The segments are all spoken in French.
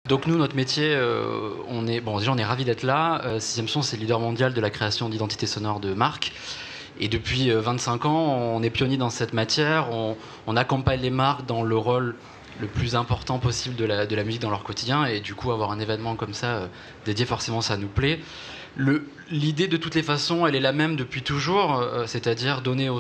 Donc nous, notre métier, déjà on est ravis d'être là. Sixième Son, c'est le leader mondial de la création d'identité sonore de marques. Et depuis 25 ans, on est pionnier dans cette matière. On accompagne les marques dans le rôle le plus important possible de la musique dans leur quotidien. Et du coup, avoir un événement comme ça dédié, forcément, ça nous plaît. L'idée, de toutes les façons, elle est la même depuis toujours, c'est-à-dire donner aux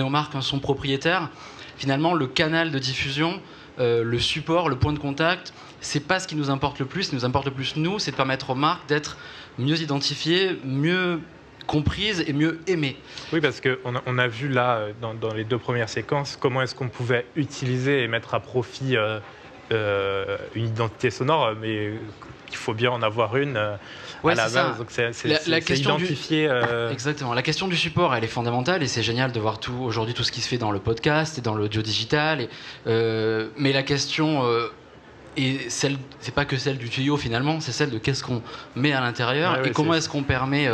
marques un son propriétaire. Finalement, le canal de diffusion, le support, le point de contact, c'est pas ce qui nous importe le plus. Ce qui nous importe le plus, nous, c'est de permettre aux marques d'être mieux identifiées, mieux comprises et mieux aimées. Oui, parce qu'on a vu là, dans les 2 premières séquences, comment est-ce qu'on pouvait utiliser et mettre à profit une identité sonore, mais il faut bien en avoir une à la base. Donc c'est identifié. Exactement. La question du support, elle est fondamentale, et c'est génial de voir aujourd'hui tout ce qui se fait dans le podcast et dans l'audio digital. Mais la question... c'est pas que celle du tuyau finalement, c'est celle de qu'est-ce qu'on met à l'intérieur et comment est-ce qu'on permet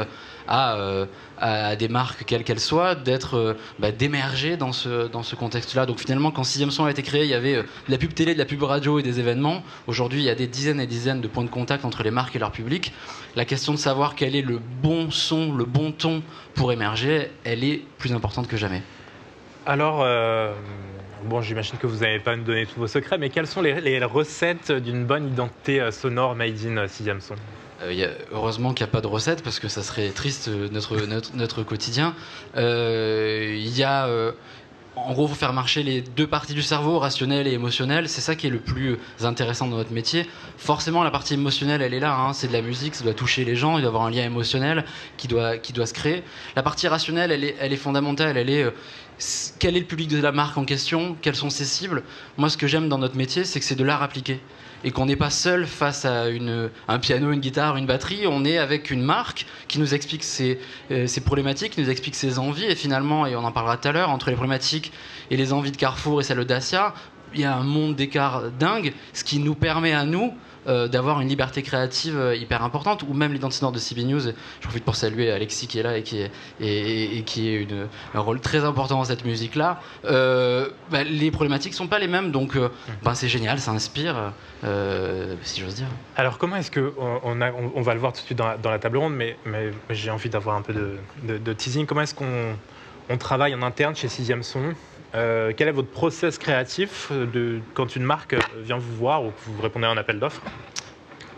à des marques, quelles qu'elles soient, d'émerger dans ce contexte-là. Donc finalement, quand Sixième Son a été créé, il y avait de la pub télé, de la pub radio et des événements. Aujourd'hui, il y a des dizaines et dizaines de points de contact entre les marques et leur public. La question de savoir quel est le bon son, le bon ton pour émerger, elle est plus importante que jamais. Alors... Bon, j'imagine que vous n'allez pas nous donner tous vos secrets, mais quelles sont les recettes d'une bonne identité sonore made in Sixième Son ? Heureusement qu'il n'y a pas de recette, parce que ça serait triste, notre quotidien. Il y a... En gros, il faut faire marcher les 2 parties du cerveau, rationnelle et émotionnelle. C'est ça qui est le plus intéressant dans notre métier. Forcément, la partie émotionnelle, elle est là. C'est de la musique, ça doit toucher les gens. Il doit y avoir un lien émotionnel qui doit se créer. La partie rationnelle, elle est fondamentale. Elle est quel est le public de la marque en question ? Quelles sont ses cibles ? Moi, ce que j'aime dans notre métier, c'est que c'est de l'art appliqué. Et qu'on n'est pas seul face à un piano, une guitare, une batterie. On est avec une marque qui nous explique ses problématiques, qui nous explique ses envies. Et finalement, et on en parlera tout à l'heure, entre les problématiques et les envies de Carrefour et celles de Dacia, il y a un monde d'écart dingue, ce qui nous permet à nous d'avoir une liberté créative hyper importante, ou même l'identité sonore de CB News. Je profite pour saluer Alexis qui est là et qui est un rôle très important dans cette musique-là. Les problématiques sont pas les mêmes, donc c'est génial, ça inspire, si j'ose dire. Alors comment est-ce que on va le voir tout de suite dans la table ronde, mais j'ai envie d'avoir un peu de teasing. Comment est-ce qu'on travaille en interne chez Sixième Son? Quel est votre process créatif quand une marque vient vous voir ou que vous répondez à un appel d'offres?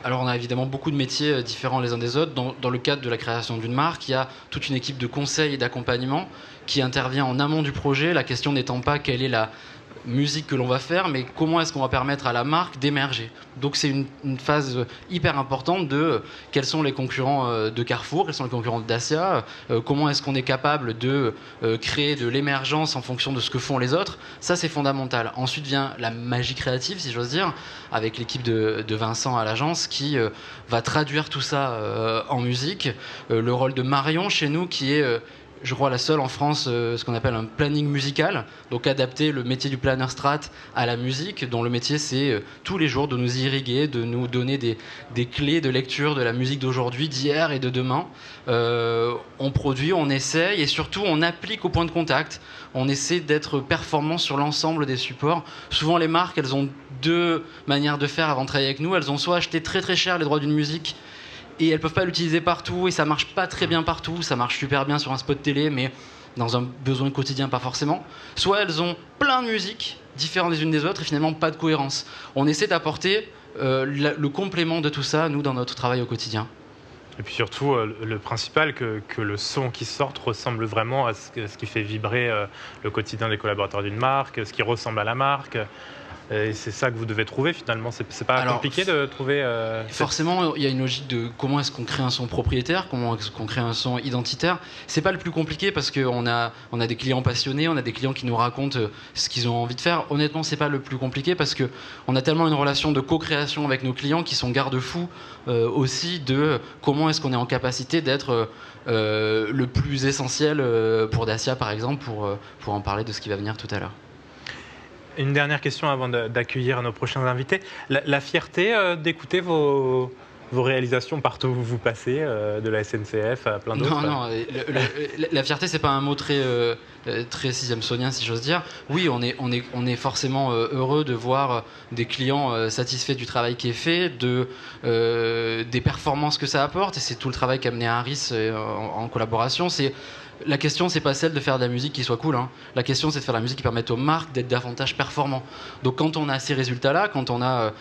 Alors on a évidemment beaucoup de métiers différents les uns des autres. Dans le cadre de la création d'une marque, il y a toute une équipe de conseil et d'accompagnement qui intervient en amont du projet. La question n'étant pas quelle est la musique que l'on va faire, mais comment est-ce qu'on va permettre à la marque d'émerger. Donc c'est une phase hyper importante de quels sont les concurrents de Carrefour, quels sont les concurrents de Dacia, comment est-ce qu'on est capable de créer de l'émergence en fonction de ce que font les autres. Ça, c'est fondamental. Ensuite vient la magie créative, si j'ose dire, avec l'équipe de Vincent à l'agence qui va traduire tout ça en musique. Le rôle de Marion chez nous qui est... je crois la seule en France, ce qu'on appelle un planning musical, donc adapter le métier du planner strat à la musique, dont le métier c'est tous les jours de nous irriguer, de nous donner des clés de lecture de la musique d'aujourd'hui, d'hier et de demain. On produit, on essaye et surtout on applique au point de contact. On essaie d'être performant sur l'ensemble des supports. Souvent les marques, elles ont 2 manières de faire avant de travailler avec nous. Elles ont soit acheté très très cher les droits d'une musique, et elles peuvent pas l'utiliser partout, et ça marche pas très bien partout. Ça marche super bien sur un spot télé, mais dans un besoin quotidien, pas forcément. Soit elles ont plein de musiques différentes les unes des autres et finalement pas de cohérence. On essaie d'apporter le complément de tout ça, nous, dans notre travail au quotidien. Et puis surtout, le principal, que le son qui sorte ressemble vraiment à ce qui fait vibrer le quotidien des collaborateurs d'une marque, ce qui ressemble à la marque. Et c'est ça que vous devez trouver finalement. C'est pas compliqué de trouver. Forcément, il y a une logique de comment est-ce qu'on crée un son propriétaire, comment est-ce qu'on crée un son identitaire. C'est pas le plus compliqué parce qu'on a des clients passionnés, on a des clients qui nous racontent ce qu'ils ont envie de faire. Honnêtement, c'est pas le plus compliqué parce que on a tellement une relation de co-création avec nos clients qui sont garde-fous aussi de comment est-ce qu'on est en capacité d'être le plus essentiel pour Dacia par exemple, pour en parler de ce qui va venir tout à l'heure. Une dernière question avant d'accueillir nos prochains invités. La fierté d'écouter vos vos réalisations partout où vous passez, de la SNCF à plein d'autres? Non, la fierté, c'est pas un mot très sixième sonien, si j'ose dire. Oui, on est forcément heureux de voir des clients satisfaits du travail qui est fait, des performances que ça apporte, et c'est tout le travail qu'a mené Harris en collaboration. La question, c'est pas celle de faire de la musique qui soit cool, hein. La question, c'est de faire de la musique qui permette aux marques d'être davantage performants. Donc quand on a ces résultats-là, quand on a,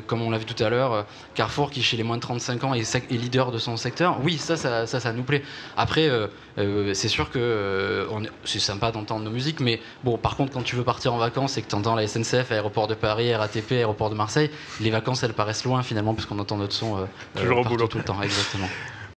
comme on l'a vu tout à l'heure, Carrefour qui, chez les moins de 35 ans, est leader de son secteur, oui, ça nous plaît. Après, c'est sûr que c'est sympa d'entendre nos musiques, mais bon, par contre, quand tu veux partir en vacances et que tu entends la SNCF, Aéroport de Paris, RATP, Aéroport de Marseille, les vacances, elles paraissent loin finalement, puisqu'on entend notre son toujours au partout, boulot. tout le temps, exactement.